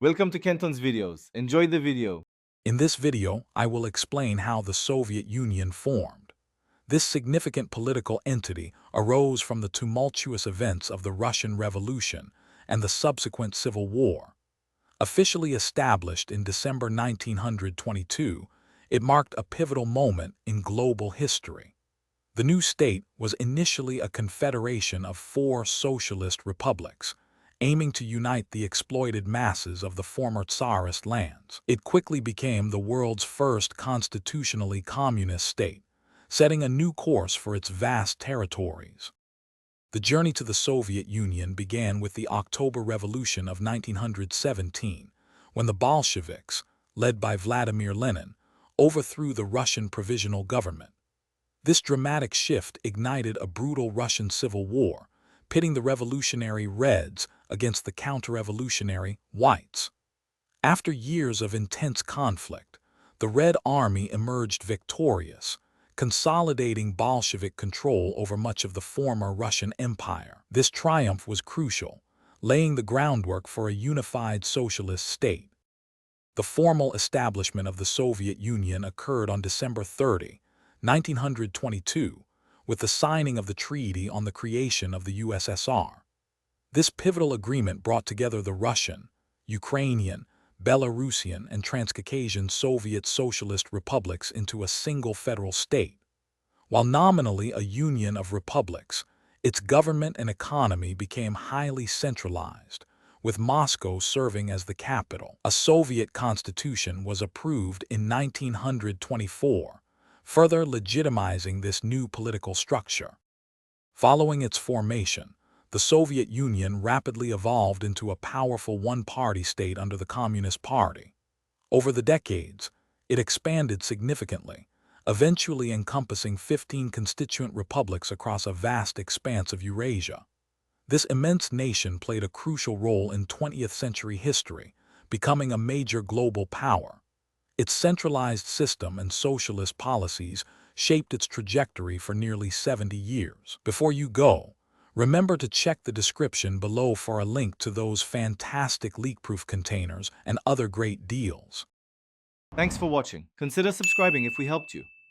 Welcome to Kenton's videos. Enjoy the video. In this video, I will explain how the Soviet Union formed. This significant political entity arose from the tumultuous events of the Russian Revolution and the subsequent Civil War. Officially established in December 1922, it marked a pivotal moment in global history. The new state was initially a confederation of 4 socialist republics, aiming to unite the exploited masses of the former Tsarist lands. It quickly became the world's first constitutionally communist state, setting a new course for its vast territories. The journey to the Soviet Union began with the October Revolution of 1917, when the Bolsheviks, led by Vladimir Lenin, overthrew the Russian Provisional Government. This dramatic shift ignited a brutal Russian civil war, pitting the revolutionary Reds against the counter-revolutionary Whites. After years of intense conflict, the Red Army emerged victorious, consolidating Bolshevik control over much of the former Russian Empire. This triumph was crucial, laying the groundwork for a unified socialist state. The formal establishment of the Soviet Union occurred on December 30, 1922, with the signing of the Treaty on the Creation of the USSR. This pivotal agreement brought together the Russian, Ukrainian, Belarusian, and Transcaucasian Soviet Socialist republics into a single federal state. While nominally a union of republics, its government and economy became highly centralized, with Moscow serving as the capital. A Soviet constitution was approved in 1924, further legitimizing this new political structure. Following its formation, the Soviet Union rapidly evolved into a powerful one-party state under the Communist Party. Over the decades, it expanded significantly, eventually encompassing 15 constituent republics across a vast expanse of Eurasia. This immense nation played a crucial role in 20th century history, becoming a major global power. Its centralized system and socialist policies shaped its trajectory for nearly 70 years. Before you go, remember to check the description below for a link to those fantastic leak-proof containers and other great deals. Thanks for watching. Consider subscribing if we helped you.